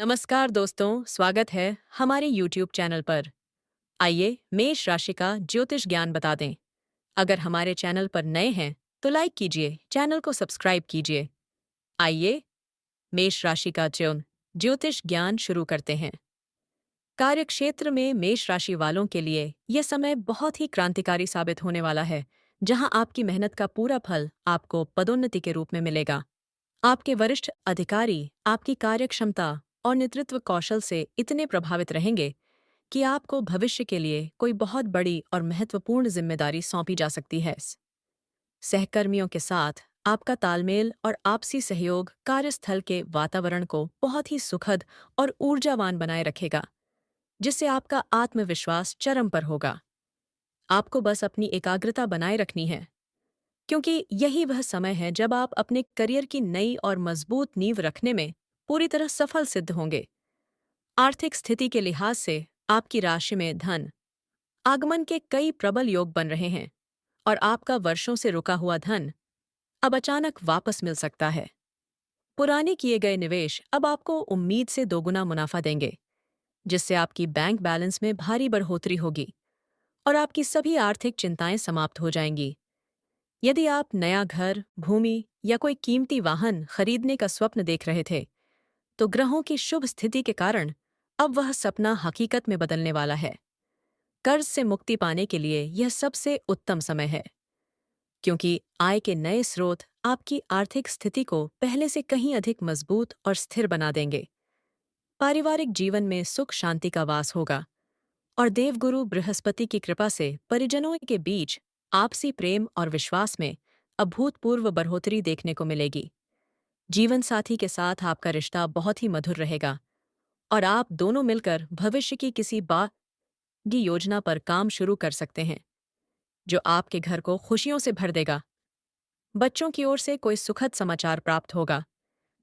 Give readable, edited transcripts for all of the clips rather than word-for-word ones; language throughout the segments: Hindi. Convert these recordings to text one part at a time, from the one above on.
नमस्कार दोस्तों, स्वागत है हमारे YouTube चैनल पर। आइए मेष राशि का ज्योतिष ज्ञान बता दें। अगर हमारे चैनल पर नए हैं तो लाइक कीजिए, चैनल को सब्सक्राइब कीजिए। आइए मेष राशि का ज्योतिष ज्ञान शुरू करते हैं। कार्यक्षेत्र में मेष राशि वालों के लिए यह समय बहुत ही क्रांतिकारी साबित होने वाला है, जहां आपकी मेहनत का पूरा फल आपको पदोन्नति के रूप में मिलेगा। आपके वरिष्ठ अधिकारी आपकी कार्यक्षमता और नेतृत्व कौशल से इतने प्रभावित रहेंगे कि आपको भविष्य के लिए कोई बहुत बड़ी और महत्वपूर्ण जिम्मेदारी सौंपी जा सकती है। सहकर्मियों के साथ आपका तालमेल और आपसी सहयोग कार्यस्थल के वातावरण को बहुत ही सुखद और ऊर्जावान बनाए रखेगा, जिससे आपका आत्मविश्वास चरम पर होगा। आपको बस अपनी एकाग्रता बनाए रखनी है, क्योंकि यही वह समय है जब आप अपने करियर की नई और मजबूत नींव रखने में पूरी तरह सफल सिद्ध होंगे। आर्थिक स्थिति के लिहाज से आपकी राशि में धन आगमन के कई प्रबल योग बन रहे हैं और आपका वर्षों से रुका हुआ धन अब अचानक वापस मिल सकता है। पुराने किए गए निवेश अब आपको उम्मीद से दोगुना मुनाफा देंगे, जिससे आपकी बैंक बैलेंस में भारी बढ़ोतरी होगी और आपकी सभी आर्थिक चिंताएं समाप्त हो जाएंगी। यदि आप नया घर, भूमि या कोई कीमती वाहन खरीदने का स्वप्न देख रहे थे, तो ग्रहों की शुभ स्थिति के कारण अब वह सपना हकीकत में बदलने वाला है। कर्ज से मुक्ति पाने के लिए यह सबसे उत्तम समय है, क्योंकि आय के नए स्रोत आपकी आर्थिक स्थिति को पहले से कहीं अधिक मजबूत और स्थिर बना देंगे। पारिवारिक जीवन में सुख शांति का वास होगा और देवगुरु बृहस्पति की कृपा से परिजनों के बीच आपसी प्रेम और विश्वास में अभूतपूर्व बढ़ोतरी देखने को मिलेगी। जीवन साथी के साथ आपका रिश्ता बहुत ही मधुर रहेगा और आप दोनों मिलकर भविष्य की किसी की योजना पर काम शुरू कर सकते हैं, जो आपके घर को खुशियों से भर देगा। बच्चों की ओर से कोई सुखद समाचार प्राप्त होगा,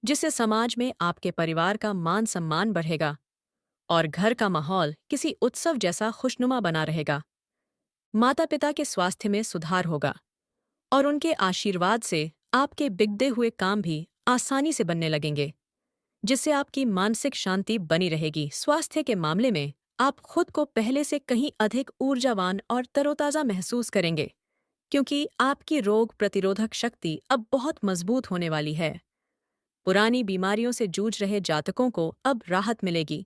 जिससे समाज में आपके परिवार का मान सम्मान बढ़ेगा और घर का माहौल किसी उत्सव जैसा खुशनुमा बना रहेगा। माता पिता के स्वास्थ्य में सुधार होगा और उनके आशीर्वाद से आपके बिगड़े हुए काम भी आसानी से बनने लगेंगे, जिससे आपकी मानसिक शांति बनी रहेगी। स्वास्थ्य के मामले में आप खुद को पहले से कहीं अधिक ऊर्जावान और तरोताजा महसूस करेंगे, क्योंकि आपकी रोग प्रतिरोधक शक्ति अब बहुत मजबूत होने वाली है। पुरानी बीमारियों से जूझ रहे जातकों को अब राहत मिलेगी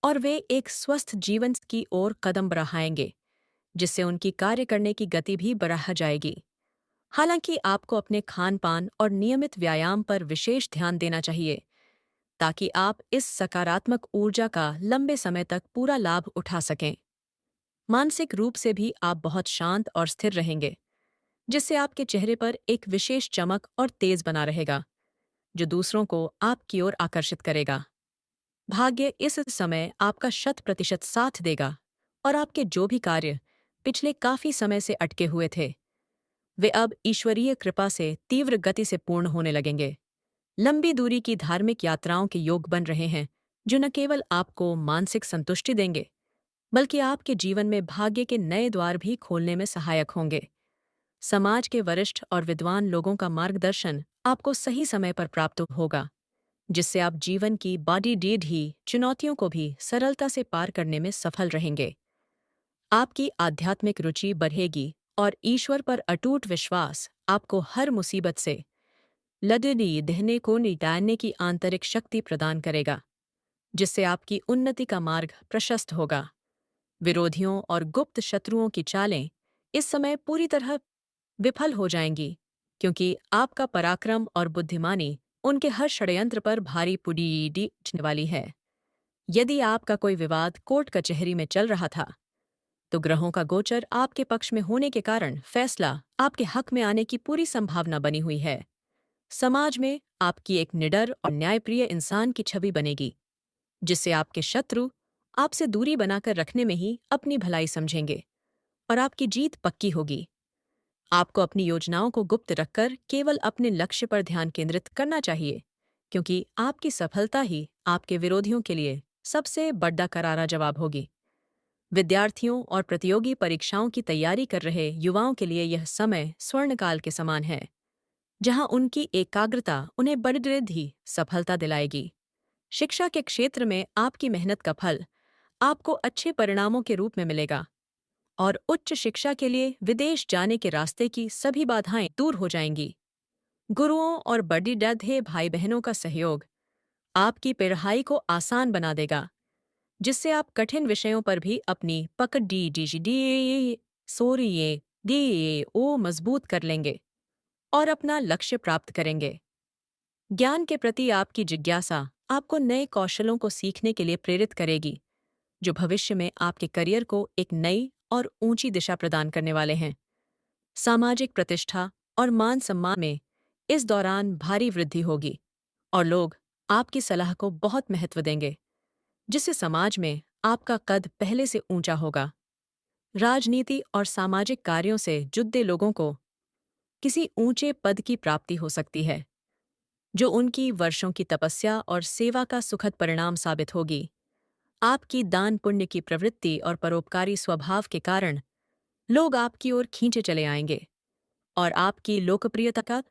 और वे एक स्वस्थ जीवन की ओर कदम बढ़ाएंगे, जिससे उनकी कार्य करने की गति भी बढ़ा जाएगी। हालांकि आपको अपने खान पान और नियमित व्यायाम पर विशेष ध्यान देना चाहिए, ताकि आप इस सकारात्मक ऊर्जा का लंबे समय तक पूरा लाभ उठा सकें। मानसिक रूप से भी आप बहुत शांत और स्थिर रहेंगे, जिससे आपके चेहरे पर एक विशेष चमक और तेज बना रहेगा, जो दूसरों को आपकी ओर आकर्षित करेगा। भाग्य इस समय आपका 100% साथ देगा और आपके जो भी कार्य पिछले काफी समय से अटके हुए थे, वे अब ईश्वरीय कृपा से तीव्र गति से पूर्ण होने लगेंगे। लंबी दूरी की धार्मिक यात्राओं के योग बन रहे हैं, जो न केवल आपको मानसिक संतुष्टि देंगे, बल्कि आपके जीवन में भाग्य के नए द्वार भी खोलने में सहायक होंगे। समाज के वरिष्ठ और विद्वान लोगों का मार्गदर्शन आपको सही समय पर प्राप्त होगा, जिससे आप जीवन की बड़ी ढीढ़ी चुनौतियों को भी सरलता से पार करने में सफल रहेंगे। आपकी आध्यात्मिक रुचि बढ़ेगी और ईश्वर पर अटूट विश्वास आपको हर मुसीबत से लड़ने दहने को निटारने की आंतरिक शक्ति प्रदान करेगा, जिससे आपकी उन्नति का मार्ग प्रशस्त होगा। विरोधियों और गुप्त शत्रुओं की चालें इस समय पूरी तरह विफल हो जाएंगी, क्योंकि आपका पराक्रम और बुद्धिमानी उनके हर षड्यंत्र पर भारी पुड़ी डीने वाली है। यदि आपका कोई विवाद कोर्ट कचहरी में चल रहा था, तो ग्रहों का गोचर आपके पक्ष में होने के कारण फैसला आपके हक में आने की पूरी संभावना बनी हुई है। समाज में आपकी एक निडर और न्यायप्रिय इंसान की छवि बनेगी, जिससे आपके शत्रु आपसे दूरी बनाकर रखने में ही अपनी भलाई समझेंगे और आपकी जीत पक्की होगी। आपको अपनी योजनाओं को गुप्त रखकर केवल अपने लक्ष्य पर ध्यान केंद्रित करना चाहिए, क्योंकि आपकी सफलता ही आपके विरोधियों के लिए सबसे बड़ा करारा जवाब होगी। विद्यार्थियों और प्रतियोगी परीक्षाओं की तैयारी कर रहे युवाओं के लिए यह समय स्वर्णकाल के समान है, जहां उनकी एकाग्रता उन्हें बड़ी ही सफलता दिलाएगी। शिक्षा के क्षेत्र में आपकी मेहनत का फल आपको अच्छे परिणामों के रूप में मिलेगा और उच्च शिक्षा के लिए विदेश जाने के रास्ते की सभी बाधाएं दूर हो जाएंगी। गुरुओं और बड़ी दादे भाई बहनों का सहयोग आपकी पढ़ाई को आसान बना देगा, जिससे आप कठिन विषयों पर भी अपनी पकड़ डी सोरिए डी ओ मजबूत कर लेंगे और अपना लक्ष्य प्राप्त करेंगे। ज्ञान के प्रति आपकी जिज्ञासा आपको नए कौशलों को सीखने के लिए प्रेरित करेगी, जो भविष्य में आपके करियर को एक नई और ऊंची दिशा प्रदान करने वाले हैं। सामाजिक प्रतिष्ठा और मान सम्मान में इस दौरान भारी वृद्धि होगी और लोग आपकी सलाह को बहुत महत्व देंगे, जिससे समाज में आपका कद पहले से ऊंचा होगा। राजनीति और सामाजिक कार्यों से जुड़े लोगों को किसी ऊंचे पद की प्राप्ति हो सकती है, जो उनकी वर्षों की तपस्या और सेवा का सुखद परिणाम साबित होगी। आपकी दान पुण्य की प्रवृत्ति और परोपकारी स्वभाव के कारण लोग आपकी ओर खींचे चले आएंगे और आपकी लोकप्रियता का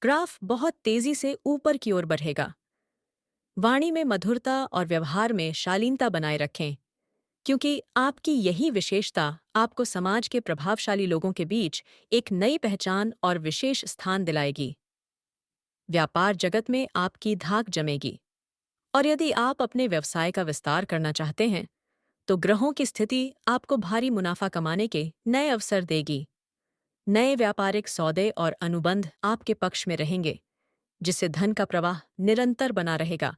ग्राफ बहुत तेजी से ऊपर की ओर बढ़ेगा। वाणी में मधुरता और व्यवहार में शालीनता बनाए रखें, क्योंकि आपकी यही विशेषता आपको समाज के प्रभावशाली लोगों के बीच एक नई पहचान और विशेष स्थान दिलाएगी। व्यापार जगत में आपकी धाक जमेगी और यदि आप अपने व्यवसाय का विस्तार करना चाहते हैं, तो ग्रहों की स्थिति आपको भारी मुनाफा कमाने के नए अवसर देगी। नए व्यापारिक सौदे और अनुबंध आपके पक्ष में रहेंगे, जिससे धन का प्रवाह निरंतर बना रहेगा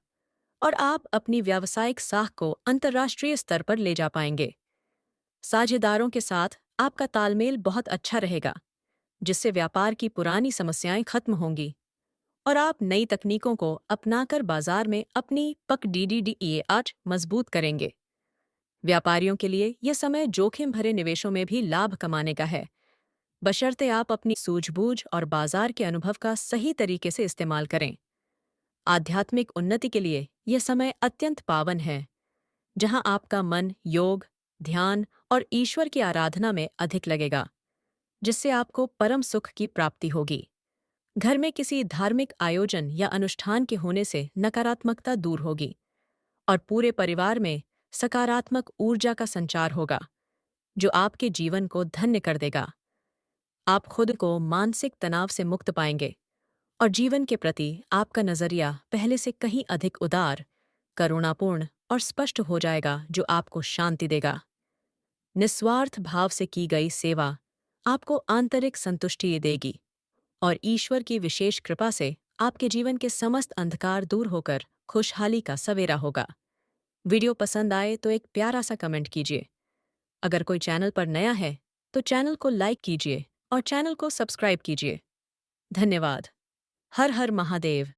और आप अपनी व्यावसायिक साख को अंतर्राष्ट्रीय स्तर पर ले जा पाएंगे। साझेदारों के साथ आपका तालमेल बहुत अच्छा रहेगा, जिससे व्यापार की पुरानी समस्याएं खत्म होंगी और आप नई तकनीकों को अपनाकर बाजार में अपनी पकड़ मजबूत करेंगे। व्यापारियों के लिए यह समय जोखिम भरे निवेशों में भी लाभ कमाने का है, बशर्ते आप अपनी सूझबूझ और बाजार के अनुभव का सही तरीके से इस्तेमाल करें। आध्यात्मिक उन्नति के लिए यह समय अत्यंत पावन है, जहां आपका मन योग, ध्यान और ईश्वर की आराधना में अधिक लगेगा, जिससे आपको परम सुख की प्राप्ति होगी। घर में किसी धार्मिक आयोजन या अनुष्ठान के होने से नकारात्मकता दूर होगी और पूरे परिवार में सकारात्मक ऊर्जा का संचार होगा, जो आपके जीवन को धन्य कर देगा। आप खुद को मानसिक तनाव से मुक्त पाएंगे और जीवन के प्रति आपका नजरिया पहले से कहीं अधिक उदार, करुणापूर्ण और स्पष्ट हो जाएगा, जो आपको शांति देगा। निस्वार्थ भाव से की गई सेवा आपको आंतरिक संतुष्टि देगी और ईश्वर की विशेष कृपा से आपके जीवन के समस्त अंधकार दूर होकर खुशहाली का सवेरा होगा। वीडियो पसंद आए तो एक प्यारा सा कमेंट कीजिए। अगर कोई चैनल पर नया है तो चैनल को लाइक कीजिए और चैनल को सब्सक्राइब कीजिए। धन्यवाद। हर हर महादेव।